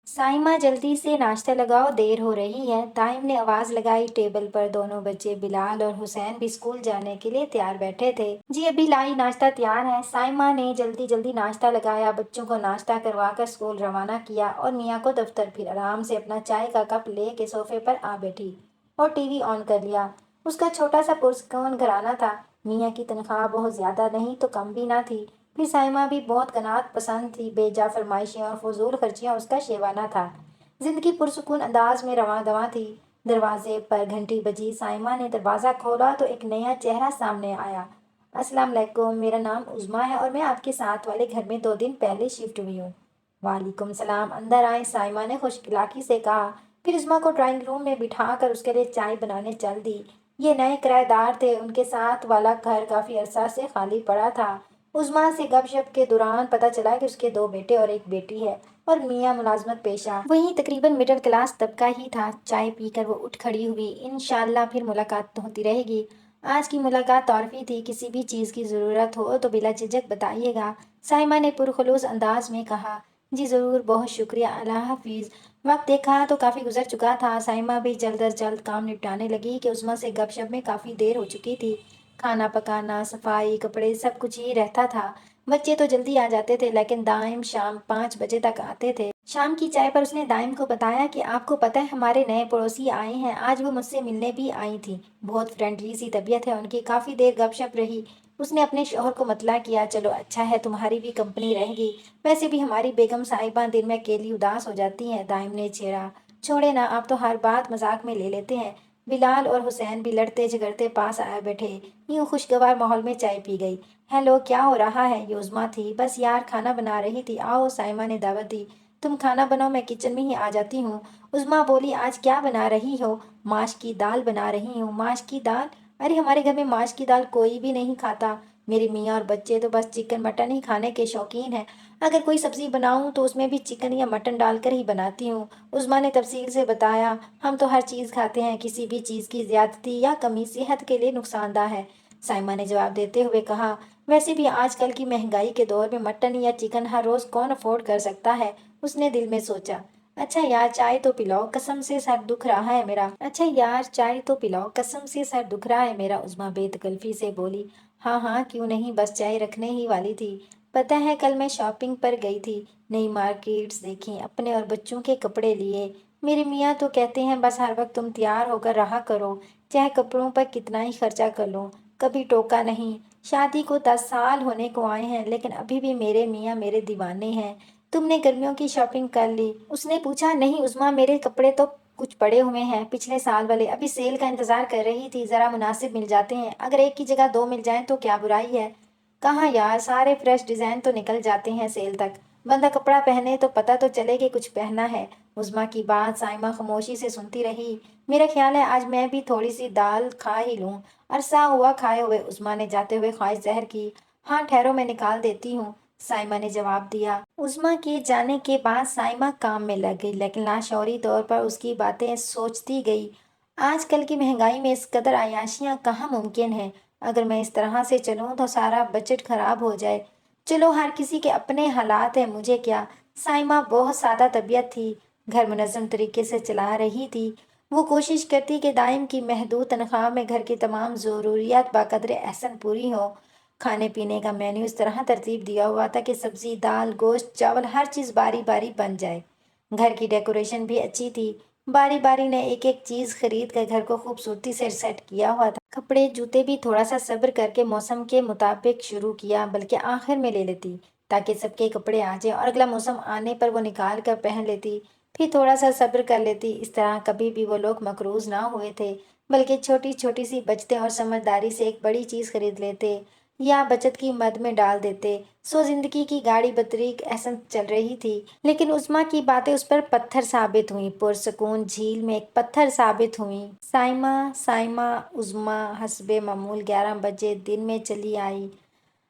साइमा जल्दी से नाश्ता लगाओ, देर हो रही है। ताइम ने आवाज लगाई। टेबल पर दोनों बच्चे बिलाल और हुसैन भी स्कूल जाने के लिए तैयार बैठे थे। जी अभी लाई, नाश्ता तैयार है। साइमा ने जल्दी जल्दी नाश्ता लगाया, बच्चों को नाश्ता करवाकर स्कूल रवाना किया और मियाँ को दफ्तर। फिर आराम से अपना चाय का कप ले के सोफे पर आ बैठी और टीवी ऑन कर लिया। उसका छोटा सा पुरस्कून घराना था। मियाँ की तनख्वाह बहुत ज्यादा नहीं तो कम भी ना थी। फिर साइमा भी बहुत कनात पसंद थी। बेजा फरमाइशें और फजूल खर्चियां उसका शेवाना था। जिंदगी पुरसुकून अंदाज में रवां दवां थी। दरवाजे पर घंटी बजी। साइमा ने दरवाजा खोला तो एक नया चेहरा सामने आया। अस्सलाम वालेकुम, मेरा नाम उज़मा है और मैं आपके साथ वाले घर में 2 दिन पहले शिफ्ट हुई हूँ। वालेकुम सलाम, अंदर आए, साइमा ने खुशकिलाकी से कहा। फिर उज़मा को ड्राइंग रूम में बिठाकर उसके लिए चाय बनाने चल दी। ये नए किराएदार थे। उनके साथ वाला घर काफी अरसा से खाली पड़ा था। उज़मा से गपशप के दौरान पता चला कि उसके 2 बेटे और एक बेटी है और मियाँ मुलाजमत पेशा, वही तकरीबन मिडिल क्लास तबका ही था। चाय पीकर वो उठ खड़ी हुई। इंशाल्लाह फिर मुलाकात तो होती रहेगी। आज की मुलाकात तौरफी थी। किसी भी चीज़ की ज़रूरत हो तो बिला झिझक बताइएगा, साइमा ने पुरखुलूस अंदाज में कहा। जी ज़रूर, बहुत शुक्रिया, अल्लाह हाफिज़। वक्त देखा तो काफ़ी गुजर चुका था। साइमा भी जल्द अज जल्द काम निपटाने लगी कि उज़मा से गपशप में काफ़ी देर हो चुकी थी। खाना पकाना, सफाई, कपड़े, सब कुछ ही रहता था। बच्चे तो जल्दी आ जाते थे लेकिन दाइम शाम 5 बजे तक आते थे। शाम की चाय पर उसने दाइम को बताया कि आपको पता है हमारे नए पड़ोसी आए हैं। आज वो मुझसे मिलने भी आई थी। बहुत फ्रेंडली सी तबीयत है उनकी। काफी देर गपशप रही। उसने अपने शौहर को मतला किया, चलो अच्छा है, तुम्हारी भी कंपनी रहेगी। वैसे भी हमारी बेगम साहिबा दिन में अकेली उदास हो जाती हैं। दाइम ने छेड़ा। छोड़े ना, आप तो हर बात मजाक में ले लेते हैं। बिलाल और हुसैन भी लड़ते झगड़ते पास आए बैठे। यूं खुशगवार माहौल में चाय पी गई। हेलो, क्या हो रहा है? ये उज़मा थी। बस यार, खाना बना रही थी। आओ, साइमा ने दावत दी। तुम खाना बनाओ, मैं किचन में ही आ जाती हूँ। उज़मा बोली, आज क्या बना रही हो? माश की दाल बना रही हूँ। माश की दाल? अरे हमारे घर में माश की दाल कोई भी नहीं खाता। मेरे मियाँ और बच्चे तो बस चिकन मटन ही खाने के शौकीन हैं। अगर कोई सब्जी बनाऊं तो उसमें भी चिकन या मटन डालकर ही बनाती हूँ। उज़मा ने तफसील से बताया। हम तो हर चीज़ खाते हैं। किसी भी चीज़ की ज्यादती या कमी सेहत के लिए नुकसानदा है, साइमा ने जवाब देते हुए कहा। वैसे भी आजकल की महंगाई के दौर में मटन या चिकन हर रोज कौन अफोर्ड कर सकता है? उसने दिल में सोचा। अच्छा यार, चाय तो पिलाओ, कसम से सर दुख रहा है मेरा। अच्छा यार, चाय तो पिलाओ, कसम से सर दुख रहा है मेरा, उज़मा बेतकल्फी से बोली। हाँ हाँ, क्यों नहीं, बस चाय रखने ही वाली थी। पता है कल मैं शॉपिंग पर गई थी। नई मार्केट्स देखी, अपने और बच्चों के कपड़े लिए। मेरे मियाँ तो कहते हैं बस हर वक्त तुम तैयार होकर रहा करो, चाहे कपड़ों पर कितना ही खर्चा कर लो। कभी टोका नहीं। शादी को 10 साल होने को आए हैं लेकिन अभी भी मेरे मियाँ मेरे दीवाने हैं। तुमने गर्मियों की शॉपिंग कर ली? उसने पूछा। नहीं उज़मा, मेरे कपड़े तो कुछ पड़े हुए हैं, पिछले साल वाले। अभी सेल का इंतजार कर रही थी, जरा मुनासिब मिल जाते हैं। अगर एक की जगह 2 मिल जाएं तो क्या बुराई है? कहाँ यार, सारे फ्रेश डिजाइन तो निकल जाते हैं सेल तक। बंदा कपड़ा पहने तो पता तो चले कि कुछ पहना है। उज़मा की बात साइमा खामोशी से सुनती रही। मेरा ख्याल है आज मैं भी थोड़ी सी दाल खा ही लूं। अरसा हुआ खाए हुए, उस्मा ने जाते हुए ख्वाहिश जहर की। हाँ ठहरो, मैं निकाल देती हूँ, साइमा ने जवाब दिया। उस्मा के जाने के बाद साइमा काम में लग गई लेकिन लाशौरी तौर पर उसकी बातें सोचती गई। आजकल की महंगाई में इस कदर अयाशियाँ कहाँ मुमकिन है? अगर मैं इस तरह से चलूँ तो सारा बजट खराब हो जाए। चलो, हर किसी के अपने हालात हैं, मुझे क्या। साइमा बहुत सादा तबीयत थी। घर मुनज़्ज़म तरीके से चला रही थी। वो कोशिश करती कि दाइम की महदूद तनख्वाह में घर की तमाम ज़रूरियात बाकदर एहसन पूरी हो। खाने पीने का मेन्यू इस तरह तरतीब दिया हुआ था कि सब्जी, दाल, गोश्त, चावल, हर चीज़ बारी बारी बन जाए। घर की डेकोरेशन भी अच्छी थी। बारी बारी ने एक एक चीज़ खरीद कर घर को खूबसूरती से सेट किया हुआ था। कपड़े जूते भी थोड़ा सा सब्र करके मौसम के मुताबिक शुरू किया, बल्कि आखिर में ले लेती ताकि सबके कपड़े आ जाए और अगला मौसम आने पर वो निकाल कर पहन लेती। फिर थोड़ा सा सब्र कर लेती। इस तरह कभी भी वो लोग मकरूज ना हुए थे, बल्कि छोटी छोटी सी बचतें और समझदारी से एक बड़ी चीज़ खरीद लेते या बचत की मद में डाल देते। सो जिंदगी की गाड़ी बतरीक ऐसा चल रही थी। लेकिन उस्मा की बातें उस पर पत्थर साबित हुई, पुरसकून झील में एक पत्थर साबित हुई। साइमा साइमा उस्मा हस्बे मामूल 11 बजे दिन में चली आई।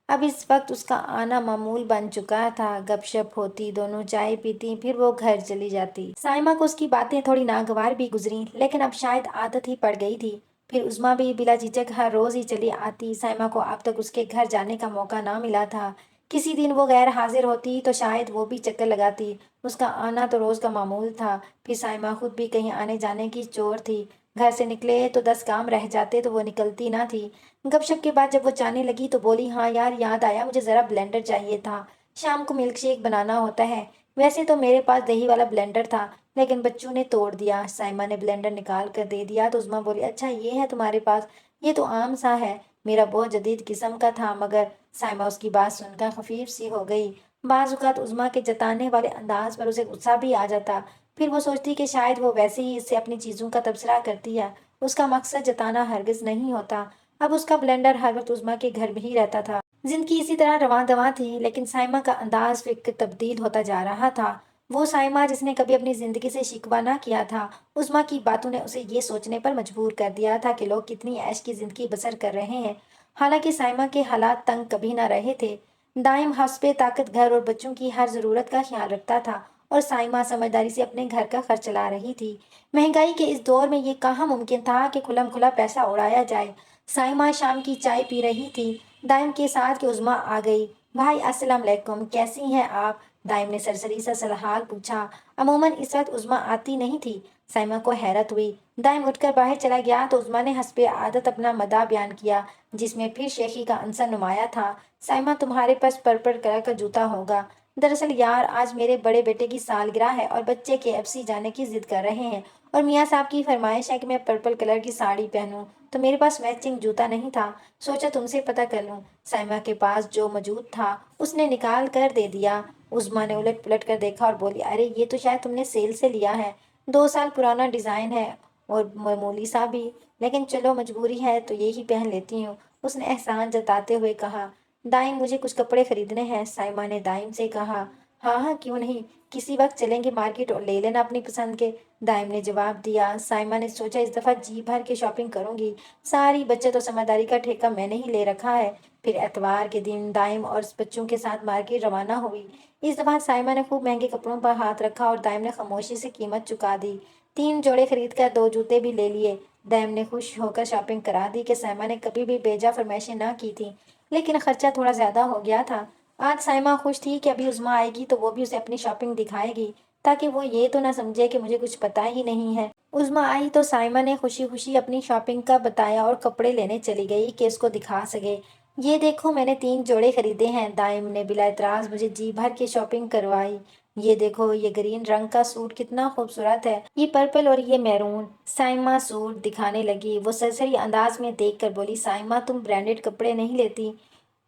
अब इस वक्त उसका आना मामूल बन चुका था। गपशप होती, दोनों चाय पीती, फिर वो घर चली जाती। साइमा को उसकी बातें थोड़ी नागवार भी गुजरी लेकिन अब शायद आदत ही पड़ गई थी। फिर उज़्मा भी बिला झिझक हर रोज ही चली आती। साइमा को अब तक उसके घर जाने का मौका ना मिला था। کسی دن وہ غیر حاضر ہوتی تو شاید وہ بھی چکر لگاتی۔ اس کا آنا تو روز کا معمول تھا۔ پھر سائمہ خود بھی کہیں آنے جانے کی چور تھی۔ گھر سے نکلے تو 10 کام رہ جاتے تو وہ نکلتی نہ تھی۔ گپ شپ کے بعد جب وہ جانے لگی تو بولی، ہاں یار یاد آیا، مجھے ذرا بلینڈر چاہیے تھا، شام کو ملک شیک بنانا ہوتا ہے۔ ویسے تو میرے پاس دہی والا بلینڈر تھا لیکن بچوں نے توڑ دیا۔ سائمہ نے بلینڈر نکال کر دے دیا تو عظمیٰ بولی، اچھا یہ ہے تمہارے پاس، یہ تو عام سا ہے، میرا بہت جدید قسم کا تھا۔ مگر سائمہ اس کی بات سن کر خفیف سی ہو گئی۔ بعض اوقات عظمیٰ کے جتانے والے انداز پر اسے غصہ بھی آ جاتا۔ پھر وہ سوچتی کہ شاید وہ ویسے ہی اس سے اپنی چیزوں کا تبصرہ کرتی ہے، اس کا مقصد جتانا ہرگز نہیں ہوتا۔ اب اس کا بلینڈر ہر وقت عظمیٰ کے گھر میں ہی رہتا تھا۔ زندگی اسی طرح رواں دواں تھی لیکن سائمہ کا انداز فکر تبدیل ہوتا جا رہا تھا۔ وہ سائمہ جس نے کبھی اپنی زندگی سے شکوہ نہ کیا تھا، عظمیٰ کی باتوں نے اسے یہ سوچنے پر مجبور کر دیا تھا کہ لوگ کتنی عیش کی زندگی بسر کر رہے ہیں۔ حالانکہ سائمہ کے حالات تنگ کبھی نہ رہے تھے۔ دائم حسب طاقت گھر اور بچوں کی ہر ضرورت کا خیال رکھتا تھا اور سائمہ سمجھداری سے اپنے گھر کا خرچ چلا رہی تھی۔ مہنگائی کے اس دور میں یہ کہاں ممکن تھا کہ کھلم کھلا پیسہ اڑایا جائے۔ سائمہ شام کی چائے پی رہی تھی دائم کے ساتھ کہ عظمیٰ آ گئی۔ بھائی السلام علیکم، کیسی ہیں آپ؟ دائم نے سرسری سا سلحال پوچھا۔ عموماً اس وقت عظمیٰ آتی نہیں تھی۔ سائمہ کو حیرت ہوئی۔ دائم اٹھ کر باہر چلا گیا تو عظمیٰ نے حسب عادت اپنا مداح بیان کیا جس میں پھر شیخی کا عنصر نمایاں تھا۔ سائمہ تمہارے پاس پرپل کلر کا جوتا ہوگا۔ دراصل یار آج میرے بڑے بیٹے کی سالگرہ ہے اور بچے KFC جانے کی ضد کر رہے ہیں اور میاں صاحب کی فرمائش ہے کہ میں پرپل کلر کی ساڑی پہنوں تو میرے پاس میچنگ جوتا نہیں تھا، سوچا تم سے پتہ کر لوں۔ سائمہ کے پاس جو موجود تھا اس نے نکال کر دے دیا۔ عظمیٰ نے الٹ پلٹ کر دیکھا اور بولی، ارے یہ تو شاید تم نے سیل سے لیا ہے، 2 سال پرانا ڈیزائن ہے اور معمولی سا بھی، لیکن چلو مجبوری ہے تو یہی پہن لیتی ہوں، اس نے احسان جتاتے ہوئے کہا۔ دائم مجھے کچھ کپڑے خریدنے ہیں، سائمہ نے دائم سے کہا۔ ہاں ہاں کیوں نہیں، کسی وقت چلیں گے مارکیٹ اور لے لینا اپنی پسند کے، دائم نے جواب دیا۔ سائمہ نے سوچا اس دفعہ جی بھر کے شاپنگ کروں گی، ساری بچت اور سمجھداری کا ٹھیکہ میں نے ہی لے رکھا ہے۔ پھر اتوار کے دن دائم اور بچوں کے ساتھ مارکیٹ روانہ ہوئی۔ اس دفعہ سائمہ نے خوب مہنگے کپڑوں پر ہاتھ رکھا اور دائم نے خاموشی سے قیمت چکا دی۔ 3 جوڑے خرید کر 2 جوتے بھی لے لیے۔ دائم نے خوش ہو کر شاپنگ کرا دی کہ سائمہ نے کبھی بھی بیجا فرمائشیں نہ کی تھیں، لیکن خرچہ تھوڑا زیادہ ہو گیا تھا۔ آج سائمہ خوش تھی کہ ابھی عظمیٰ آئے گی تو وہ بھی اسے اپنی شاپنگ دکھائے گی تاکہ وہ یہ تو نہ سمجھے کہ مجھے کچھ پتہ ہی نہیں ہے۔ عظمیٰ آئی تو سائمہ نے خوشی خوشی اپنی شاپنگ کا بتایا اور کپڑے لینے چلی گئی کہ اس کو دکھا سکے۔ یہ دیکھو میں نے 3 جوڑے خریدے ہیں، دائم نے بلا اعتراض مجھے جی بھر کے شاپنگ کروائی۔ یہ دیکھو یہ گرین رنگ کا سوٹ کتنا خوبصورت ہے، یہ پرپل اور یہ میرون۔ سائمہ سوٹ دکھانے لگی۔ وہ سرسری انداز میں دیکھ کر بولی، سائمہ تم برانڈڈ کپڑے نہیں لیتی،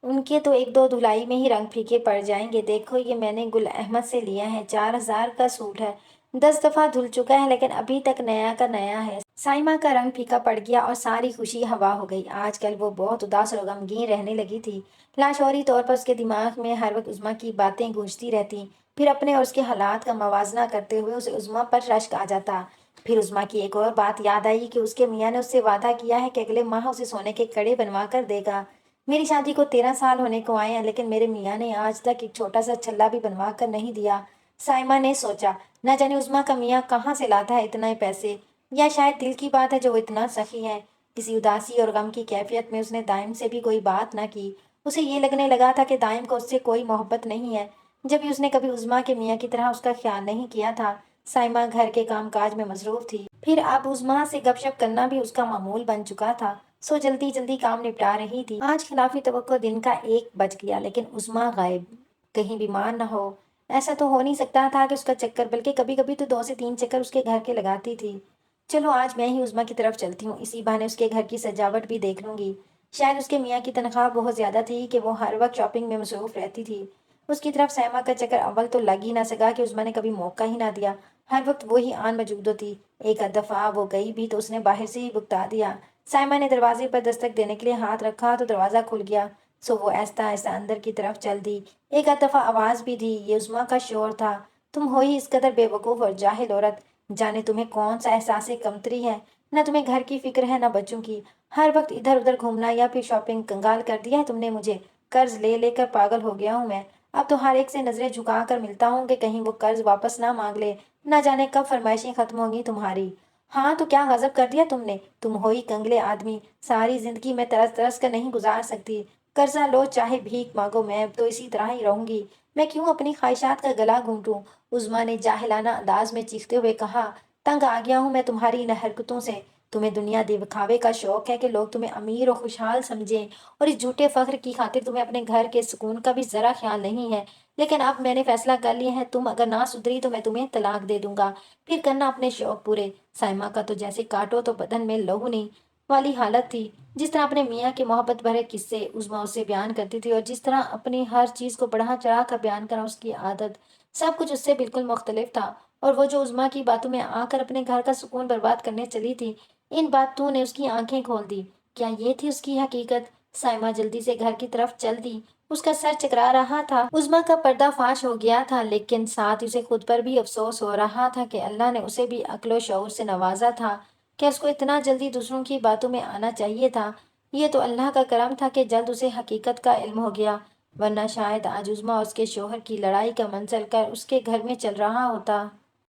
ان کے تو 1 2 دھلائی میں ہی رنگ پھیکے پڑ جائیں گے۔ دیکھو یہ میں نے گل احمد سے لیا ہے، 4000 کا سوٹ ہے، 10 دفعہ دھل چکا ہے لیکن ابھی تک نیا کا نیا ہے۔ سائمہ کا رنگ پھیکا پڑ گیا اور ساری خوشی ہوا ہو گئی۔ آج کل وہ بہت اداس اور غمگین رہنے لگی تھی۔ لاشعوری طور پر اس کے دماغ میں ہر وقت عظمیٰ کی باتیں گونجتی رہتی۔ پھر اپنے اور اس کے حالات کا موازنہ کرتے ہوئے اسے عظمیٰ پر رشک آ جاتا۔ پھر عظمیٰ کی ایک اور بات یاد آئی کہ اس کے میاں نے اس سے وعدہ کیا ہے کہ اگلے ماہ اسے سونے کے کڑے بنوا کر دے گا۔ میری شادی کو 13 سال ہونے کو آئے ہیں لیکن میرے میاں نے آج تک ایک چھوٹا سا چھلا بھی بنوا کر نہیں دیا۔ سائمہ نے سوچا، نہ جانے عظمیٰ کا میاں کہاں سے لاتا ہے اتنے پیسے، یا شاید دل کی بات ہے جو وہ اتنا سخی ہے۔ کسی اداسی اور غم کی کیفیت میں اس نے دائم سے بھی کوئی بات نہ کی۔ اسے یہ لگنے لگا تھا کہ دائم کو اس سے کوئی محبت نہیں ہے، جبکہ اس نے کبھی عظمیٰ کے میاں کی طرح اس کا خیال نہیں کیا تھا۔ سائمہ گھر کے کام کاج میں مصروف تھی، پھر اب عظمیٰ سے گپ شپ کرنا بھی اس کا معمول بن چکا تھا، سو جلدی جلدی کام نپٹا رہی تھی۔ آج خلافی توقع دن کا 1 بج گیا لیکن عظمیٰ غائب، کہیں بیمار نہ ہو۔ ایسا تو ہو نہیں سکتا تھا کہ اس کا چکر، بلکہ کبھی کبھی تو 2 سے 3 چکر اس کے گھر کے لگاتی تھی۔ چلو آج میں ہی عظمیٰ کی طرف چلتی ہوں، اسی بہانے اس کے گھر کی سجاوٹ بھی دیکھ لوں گی۔ شاید اس کے میاں کی تنخواہ بہت زیادہ تھی کہ وہ ہر وقت شاپنگ میں مصروف رہتی تھی۔ اس کی طرف سائمہ کا چکر اول تو لگ ہی نہ سکا کہ عظمیٰ نے کبھی موقع ہی نہ دیا، ہر وقت وہی آن موجود ہوتی۔ ایک آدھ دفعہ وہ گئی بھی تو اس نے باہر سے ہی بگتا دیا۔ سائمہ نے دروازے پر دستک دینے کے لیے ہاتھ رکھا تو دروازہ کھل گیا، سو وہ آہستہ آہستہ اندر کی طرف چل دی۔ ایک آدھ دفعہ آواز بھی دی، یہ عظمیٰ کا شور تھا۔ تم ہو ہی اس قدر بے وقوف اور جاہل عورت، جانے تمہیں کون سا احساس کمتری ہے، نہ تمہیں گھر کی فکر ہے نہ بچوں کی، ہر وقت ادھر ادھر گھومنا یا پھر شاپنگ، کنگال کر دیا ہے تم نے مجھے، قرض لے لے کر پاگل ہو گیا ہوں میں، اب تو ہر ایک سے نظریں جھکا کر ملتا ہوں کہ کہیں وہ قرض واپس نہ مانگ لے، نہ جانے کب فرمائشیں ختم ہوگی تمہاری۔ ہاں تو کیا غضب کر دیا تم نے، تم ہو ہی کنگلے آدمی، ساری زندگی میں ترس ترس کر نہیں گزار سکتی، कर्जा लो चाहे भीख मांगो, मैं तो इसी तरह ही रहूंगी। मैं क्यों अपनी ख्वाहिशात का गला घूंटूं? उज़्मा ने जाहिलाना अंदाज में चीखते हुए कहा। तंग आ गया हूं मैं तुम्हारी इन हरकतों से। तुम्हें दुनिया दिखावे का शौक है कि लोग तुम्हें अमीर और खुशहाल समझें, और इस झूठे फख्र की खातिर तुम्हें अपने घर के सुकून का भी जरा ख्याल नहीं है। लेकिन अब मैंने फैसला कर लिया है, तुम अगर ना सुधरी तो मैं तुम्हें तलाक दे दूंगा। फिर करना अपने शौक पूरे। साइमा का तो जैसे काटो तो बदन में लहू नहीं वाली हालत थी। जिस तरह अपने मियाँ के मोहब्बत भरे किस्से उज़्मा उससे बयान करती थी, और जिस तरह अपनी हर चीज को बढ़ा चढ़ा कर बयान करना उसकी आदत, सब कुछ उससे बिल्कुल मुख्तलिफ था। और वो जो उज़्मा की बातों में आकर अपने घर का सुकून बर्बाद करने चली थी, इन बातों ने उसकी आंखें खोल दी। क्या ये थी उसकी हकीकत? साइमा जल्दी से घर की तरफ चल दी। उसका सर चकरा रहा था। उज़्मा का पर्दा फाश हो गया था, लेकिन साथ उसे खुद पर भी अफसोस हो रहा था कि अल्लाह ने उसे भी अक्ल व शऊर से नवाजा था। क्या उसको इतना जल्दी दूसरों की बातों में आना चाहिए था? ये तो अल्लाह का करम था कि जल्द उसे हकीकत का इल्म हो गया, वरना शायद आज उज़्मा और उसके शोहर की लड़ाई का मंजर कर उसके घर में चल रहा होता।